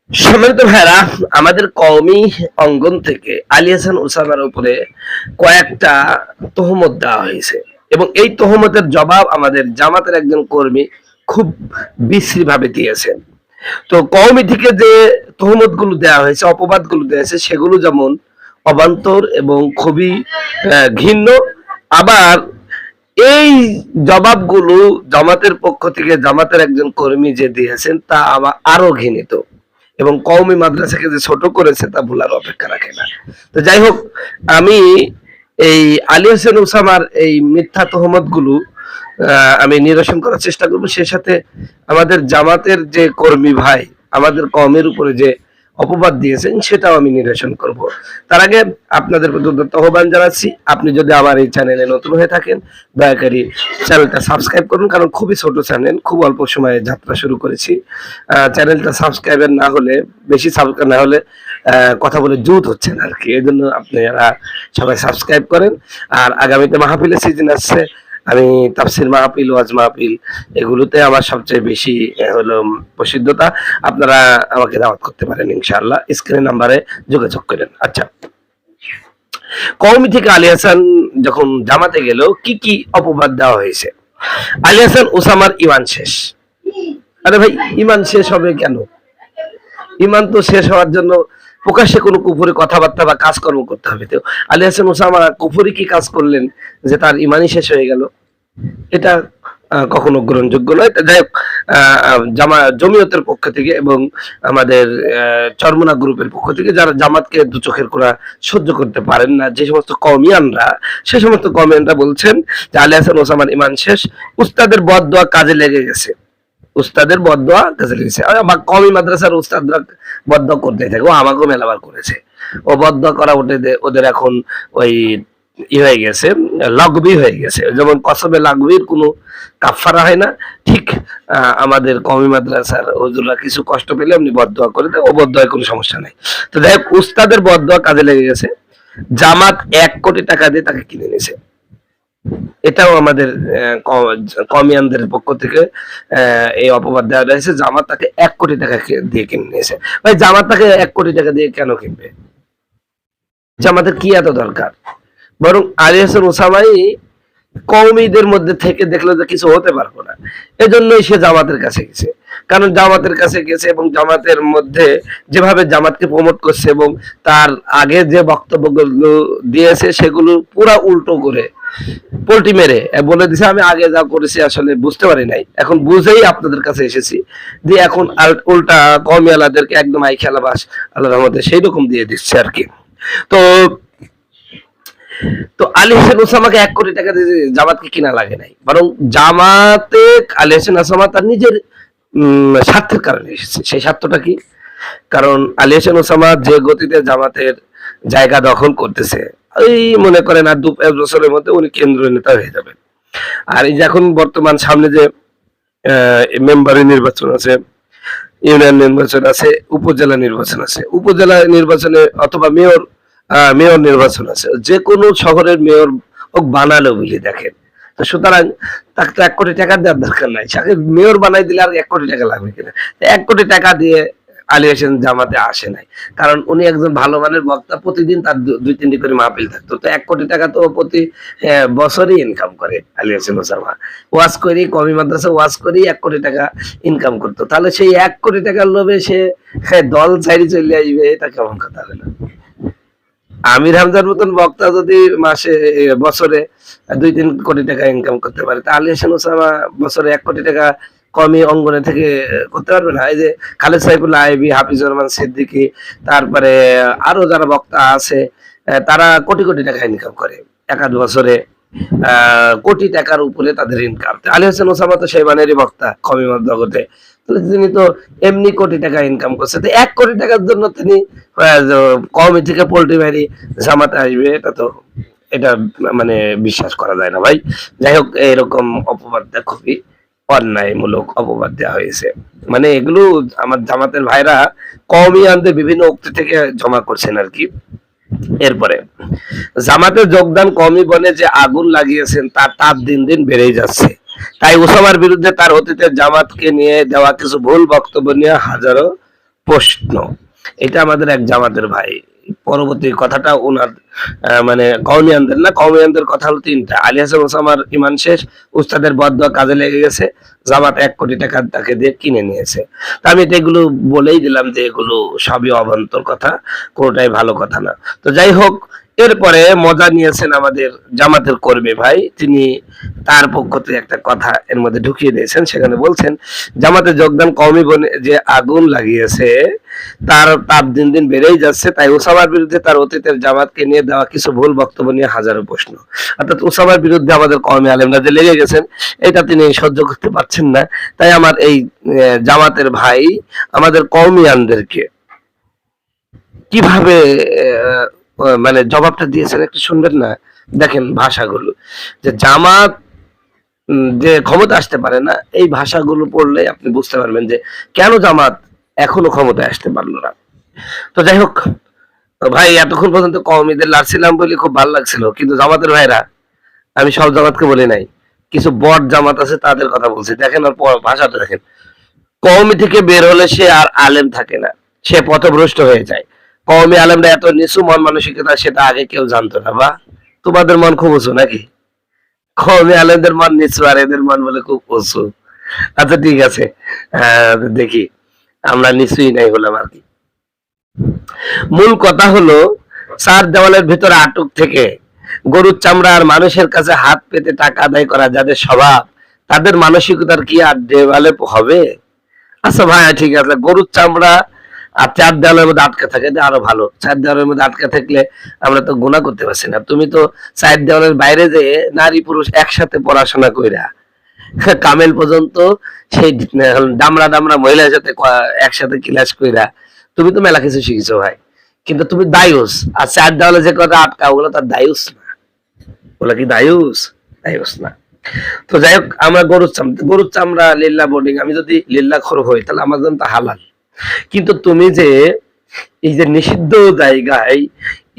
সম্মানিত ভাইরা, আমাদের কওমি অঙ্গন থেকে আলী হাসান ওসামার উপরে কয়েকটা তহমত দেওয়া হয়েছে এবং এই তহমতের জবাব আমাদের জামাতের একজন কর্মী খুব বিশ্রী ভাবে দিয়েছেন। তো কওমি থেকে যে তহমত গুলো দেওয়া হয়েছে, অপবাদ গুলো দেওয়া হয়েছে, সেগুলো যেমন অবান্তর এবং খুবই ঘৃণ্য। আবার এই জবাবগুলো জামাতের পক্ষ থেকে জামাতের একজন কর্মী যে দিয়েছেন তা আবার আরো ঘৃণিত এবং কওমি মাদ্রাসাকে যে ছোট করেছে তা ভুলার অপেক্ষা রাখে না। তো যাই হোক, আমি এই আলী হোসেন ওসামার এই মিথ্যা তহমত গুলো আমি নিরসন করার চেষ্টা করবো। সে সাথে আমাদের জামাতের যে কর্মী ভাই আমাদের কওমের উপরে যে অপবাদ দিয়েছেন সেটাও আমি নিরসন করব। তার আগে আপনাদের প্রতি আহ্বান জানাচ্ছি, আপনি যদি আমার এই চ্যানেলে নতুন হয়ে থাকেন দয়া করে চ্যানেলটা সাবস্ক্রাইব করুন, কারণ খুবই ছোট চ্যানেল, খুব অল্প সময়ে যাত্রা শুরু করেছি। চ্যানেলটা সাবস্ক্রাইবার না হলে, বেশি সাবস্ক্রাইব না হলে কথা বলে জুত হচ্ছেন আর কি, এই জন্য আপনারা সবাই সাবস্ক্রাইব করেন। আর আগামীতে মাহফিলের সিজন আসছে, আমি তাফসির মাহফিল, ওয়াজ মাহফিল এগুলোতে আমার সবচেয়ে বেশি হলো প্রসিদ্ধতা। আপনারা আমাকে দাওয়াত করতে পারেন ইনশাআল্লাহ, স্ক্রিন নাম্বারে যোগাযোগ করেন। আচ্ছা, কওমি থেকে আলী হাসান যখন জামাতে গেল কি কি অপবাদ দেওয়া হয়েছে। আলী হাসান ওসামার ইমান শেষ। আরে ভাই, ইমান শেষ হবে কেন? ইমান তো শেষ হওয়ার জন্য প্রকাশ্যে কোনো কুফুরি কথাবার্তা বা কাজকর্ম করতে হবে। তো আলী হাসান ওসামা কুফুরি কি কাজ করলেন যে তার ইমানই শেষ হয়ে গেল? এটা কখনো গ্রহণযোগ্য নয়। যাই হোক, জমিয়তের পক্ষ থেকে এবং আমাদের চরমোনা গ্রুপের পক্ষ থেকে যারা জামাতকে দু চোখের কোণা সহ্য করতে পারেন না, যে সমস্ত কওমিয়ানরা, সে সমস্ত কওমিয়ানরা বলছেন যে আলী হাসান ওসামার ইমান শেষ, উস্তাদের বদদোয়া কাজে লেগে গেছে। উস্তাদের বদদোয়া কাজে লেগেছে। কওমি মাদ্রাসার উস্তাদরা বদদোয়া করতে থাকে, ও আমাকেও মেলাবার করেছে। ও বদদোয়া করা ওদের এখন ওই হয়ে গেছে, লাগবি হয়ে গেছে। যেমন কসমে লাগবির কোনো কাফারা হয় না, ঠিক আমাদের কওমি মাদ্রাসার হুজুররা কিছু কষ্ট পেলে এমনি বদদোয়া করে দেয়, ও বদদোয়ায় কোনো সমস্যা নাই। তো যাই হোক, উস্তাদের বদদোয়া কাজে লেগে গেছে। জামাত 1 কোটি টাকা দিয়ে তাকে কিনে নিয়েছে। এটাও আমাদের কমিয়ানদের পক্ষ থেকে এই অপবাদ দেওয়া হয়েছে। জামাত তাকে 1 কোটি টাকা দিয়ে কিনে নিয়েছে। ভাই, জামাত তাকে 1 কোটি টাকা দিয়ে কেন কিনবে? জামাতের কি এত দরকার? বরং আলী হাসান ওসামাই কওমিদের মধ্যে থেকে দেখলো যে কিছু হতে পারবো না, এজন্যই সে জামাতের কাছে গেছে। কারণ জামাতের কাছে গেছে এবং জামাতের মধ্যে যেভাবে জামাতকে প্রমোট করছে এবং তার আগে যে বক্তব্যগুলো দিয়েছে সেগুলো পুরা উল্টো করে পোল্টি মেরে বলে দিছে আমি আগে যা করেছি আসলে বুঝতে পারি নাই, এখন বুঝেই আপনাদের কাছে এসেছি, দিয়ে এখন উল্টা কওমি আলাদেরকে একদম আই খেলাবাস আল্লাহর রহমতে সেই রকম দিয়ে দিচ্ছে আর কি। তো তো আলী হোসেন ওসামাকে 1 কোটি টাকা দিয়ে জামাতকে কিনা লাগে নাই, বরং জামাতে আলী হোসেন ওসামা তার নিজের স্বার্থের কারণে এসেছে। সেই স্বার্থটা কি? কারণ আলী হোসেন ওসামা যে গতিতে জামাতের জায়গা দখল করতেছে, এই মনে করেন আর 2-5 বছরের মধ্যে উনি কেন্দ্রীয় নেতা হয়ে যাবেন। আর এই যে এখন বর্তমান সামনে যে মেম্বারের নির্বাচন আছে, ইউনিয়ন নির্বাচন আছে, উপজেলা নির্বাচন আছে, উপজেলা নির্বাচনে অথবা মেয়র নির্বাচন আছে, যে কোনো শহরের মেয়র হোক বানালো বুঝি দেখেন। তো সুতরাং তাকে তো 1 কোটি টাকা দেওয়ার দরকার নাই, তাকে মেয়র বানাই দিলে আর 1 কোটি টাকা লাগবে কিনা? 1 কোটি টাকা দিয়ে আলী হোসেন জামাতে আসে নাই, কারণ উনি একজন ভালো মানের বক্তা, প্রতিদিন তার 2-3টি করে মাহফিল থাকতো। তো 1 কোটি টাকা তো প্রতি বছরই ইনকাম করে আলী হোসেন ওসামা। ওয়াজ করি, কওমি মাদ্রাসা ওয়াজ করি 1 কোটি টাকা ইনকাম করতো। তাহলে সেই 1 কোটি টাকার লোভে সে দল ছাড়ি চলে আসবে, এটা কেমন কথা হলো? আমির হামজার মতন বক্তা যদি বছরে 2-3 কোটি টাকা ইনকাম করতে পারে, তা আলী হোসেন ওসামা বছরে 1 কোটি টাকা কমই অঙ্গনে থেকে করতে পারবে না? এই যে খালেদ সাইফুল্লাহ আইবি, হাফিজুর রহমান সিদ্দিকী, তারপরে আরো যারা বক্তা আছে, তারা কোটি কোটি টাকা ইনকাম করে এক আধ বছরে, কোটি টাকার উপরে তাদের ইনকাম। আলী হোসেন ওসামা তো সেই মানেরই বক্তা কমি জগতে, তিনি তো এমনি কোটি টাকা ইনকাম করছে। তো 1 কোটি টাকার জন্য তিনি কওমি থেকে পোল্ট্রি মারি জামাতে আসবে, এটা মানে বিশ্বাস করা যায় না ভাই। যাই হোক, এরকম অপবাদটা খুবই অন্যায়মূলক অপবাদ দেওয়া হয়েছে। মানে এগুলো আমার জামাতের ভাইরা কওমিয়ানদের বিভিন্ন উক্তি থেকে জমা করছেন আর কি। এরপরে জামাতে যোগদান কওমি বনে যে আগুন লাগিয়েছেন তার তাপ দিন দিন বেড়েই যাচ্ছে। তাই ওসামার বিরুদ্ধে তার অতীতের জামাতকে নিয়ে দেওয়া কিছু ভুল বক্তব্য নিয়ে হাজারো প্রশ্ন। এটা আমাদের এক জামাতের ভাই, পরবর্তী কথাটা ওনার মানে কওমিয়ানদের কথা হলো তিনটা। আলী হাসান ওসামার ইমান শেষ, উস্তাদের বদদোয়া কাজে লেগে গেছে, জামাত 1 কোটি টাকা তাকে দিয়ে কিনে নিয়েছে। তা আমি তো এগুলো বলেই দিলাম যে এগুলো সবই অবান্তর কথা, কোনোটাই ভালো কথা না। তো যাই হোক, এরপরে মজা নিয়েছেন আমাদের জামাতের কর্মী ভাই, তিনি তার পক্ষ থেকে একটা কথা এর মধ্যে ঢুকিয়ে দিয়েছেন। সেখানে বলছেন জামাতে যোগদান কওমি বনে যে আগুন লাগিয়েছে তার তাপ দিন দিন বেড়েই যাচ্ছে, তাই ওসামার বিরুদ্ধে তার অতীতের জামাতকে নিয়ে দেওয়া কিছু ভুল বক্তব্য নিয়ে হাজারো প্রশ্ন। অর্থাৎ ওসামার বিরুদ্ধে আমাদের কওমি আলেমরা যে লেগে গেছেন, এটা তিনি সহ্য করতে পারছেন না। তাই আমার এই জামাতের ভাই আমাদের কওমিয়ানদেরকে কিভাবে মানে জবাবটা দিয়েছেন একটু শুনবেন না? দেখেন ভাষাগুলো, যে জামাত যে ক্ষমতা আসতে পারে না, এই ভাষাগুলো পড়লে আপনি বুঝতে পারবেন যে কেন জামাত এখনো ক্ষমতায় আসতে পারলো না। তো যাই হোক ভাই, এতক্ষণ পর্যন্ত কওমিদের লাড়ছিলাম বলে খুব ভালো লাগছিল, কিন্তু জামাতের ভাইরা, আমি সব জামাতকে বলি নাই, কিছু বট জামাত আছে তাদের কথা বলছি। দেখেন আর ভাষাটা দেখেন, কওমি থেকে বের হলে সে আর আলেম থাকে না, সে পথভ্রষ্ট হয়ে যায়। কওমি আলেমরা এত নিচু মন মানসিকতা সেটা আগে কেউ জানতো না। বা তোমাদের মন খুব উঁচু নাকি? কওমি আলেমদের মন নিচু আর এদের মন বলে খুব উঁচু। আচ্ছা ঠিক আছে, দেখি আমরা নিচুই নাই হলাম আর কি। মূল কথা হলো, 4 দেওয়ালের ভিতরে আটক থেকে গরুর চামড়া আর মানুষের কাছে হাত পেতে টাকা আদায় করা যাদের স্বভাব, তাদের মানসিকতার কি আর দেওয়ালে হবে? আচ্ছা ভাই ঠিক আছে, গরুর চামড়া আর 4 দেওয়ালের মধ্যে আটকে থাকে এটা আরো ভালো। 4 দেওয়ালের মধ্যে আটকে থাকলে আমরা তো গুনাহ করতে পারছি না। তুমি তো 4 দেওয়ালের বাইরে যে নারী পুরুষ একসাথে পড়াশোনা কইরা কামেল পর্যন্ত সেই দামড়া দামড়া মহিলার সাথে একসাথে ক্লাস কইরা তুমি তো মেলা কিছু শিখেছো ভাই। কিন্তু তুমি দায়ুস, আর 4 দেওয়ালে যে কথা আটকা, ওগুলো তার দায়ুস না। ওগুলো কি দায়ুস? দায়ুস না। তো যাই হোক, আমরা গরুর চামড়া লিল্লা বোর্ডিং, আমি যদি লিল্লা খর হই তাহলে আমার জন্য তো হালাল। কিন্তু তুমি যে এই যে নিষিদ্ধ জায়গায়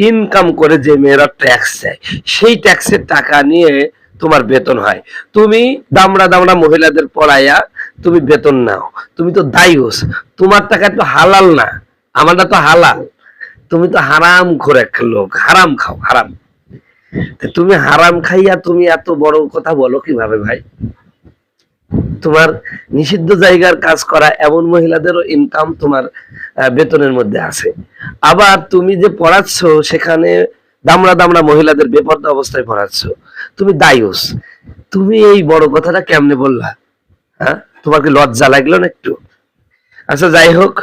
ইনকাম করে যে মেয়েরা ট্যাক্স দেয়, সেই ট্যাক্সের টাকা নিয়ে তোমার বেতন হয়, তুমি দামড়া দামড়া মহিলাদের পড়াইয়া তুমি বেতন নাও, তুমি তো দায়ুস। তোমার টাকা তো হালাল না, আমারটা তো হালাল। তুমি তো হারাম করে এক লোক, হারাম খাও, হারাম। তুমি হারাম খাইয়া তুমি এত বড় কথা বলো কিভাবে ভাই? তোমার নিষিদ্ধ জায়গার কাজ করা এমন মহিলাদেরও ইনকাম তোমার বেতনের মধ্যে আছে। আবার তুমি যে পড়াচ্ছ সেখানে দামড়া দামড়া মহিলাদের বেপর্দা অবস্থায় পড়াচ্ছ, তুমি দায়ুস। তুমি এই বড় কথাটা কেমনে বললা? হ্যাঁ, তোমার কি লজ্জা লাগলো না একটু? আচ্ছা যাই হোক,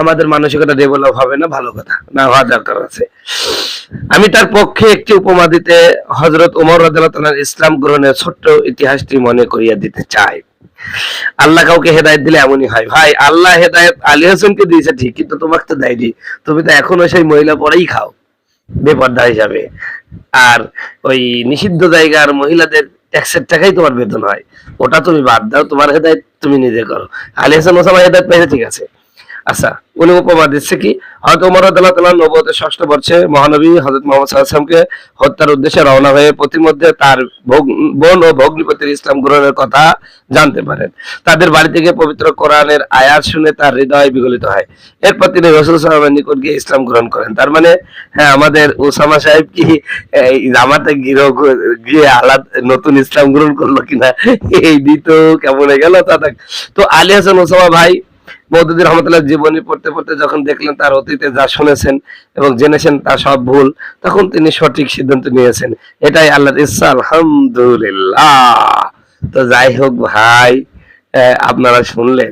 আমাদের মানসিকতা ডেভেলপ হবে না, ভালো কথা না হওয়া দরকার আছে। আমি তার পক্ষে একটি উপমা দিতে হযরত ওমর রাদিয়াল্লাহু তাআলার ইসলাম গ্রহণের ছোট্ট ইতিহাসটি মনে করিয়ে দিতে চাই। আল্লাহ কাউকে হেদায়েত দিলে এমনই হয় ভাই। আল্লাহ হেদায়েত আলী হাসানকে দিয়েছে ঠিক, কিন্তু তোমাকে তো দেয়নি। তুমি তো এখনো সেই মহিলা পরেই খাও বেপর্দা হিসাবে। আর ওই নিষিদ্ধ জায়গার মহিলাদের ট্যাক্সের টাকাই তোমার বেতন হয়, ওটা তুমি বাদ দাও, তোমার হেদায়েত তুমি নিজে করো। আলী হাসান ওসামা হেদায়েত পাইছে ঠিক আছে। আচ্ছা, উনি উপমা দিচ্ছে কি, হযরত ওমর রাদিয়াল্লাহু তাআলা নবুয়তের ষষ্ঠ বর্ষে মহানবী হযরত মুহাম্মদ সাল্লাল্লাহু আলাইহি ওয়াসাল্লামকে হত্যার উদ্দেশ্যে রওনা হয়ে পথিমধ্যে তার বোন ও ভগ্নিপতির ইসলাম গ্রহণের কথা জানতে পারেন। তাদের বাড়ি থেকে পবিত্র কোরআনের আয়াত শুনে তার হৃদয় বিগলিত হয়। এরপর তিনি রাসূল সাল্লাল্লাহু আলাইহি ওয়াসাল্লামের নিকট গিয়ে ইসলাম গ্রহণ করেন। তার মানে হ্যাঁ, আমাদের ওসামা সাহেব কি এই জামাতে গিয়ে আলাদ নতুন ইসলাম গ্রহণ করলো কিনা, এই দিত কেমন হয়ে গেল তা। তো আলী হাসান ওসামা ভাই মওদুদী রহমতুল্লাহ জীবনী পড়তে পড়তে যখন দেখলেন তার অতীতে যা শুনেছেন এবং জেনেছেন তা সব ভুল, তখন তিনি সঠিক সিদ্ধান্ত নিয়েছেন। এটাই আল্লাহর ইচ্ছা, আলহামদুলিল্লাহ। তো যাই হোক ভাই, আপনারা শুনলেন,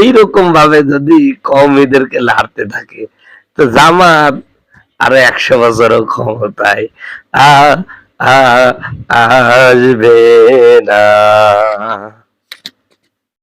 এইরকম ভাবে যদি কওমিদেরকে লাড়তে থাকে তো জামাত আরো 100 বছরও ক্ষমতায় আসবে না।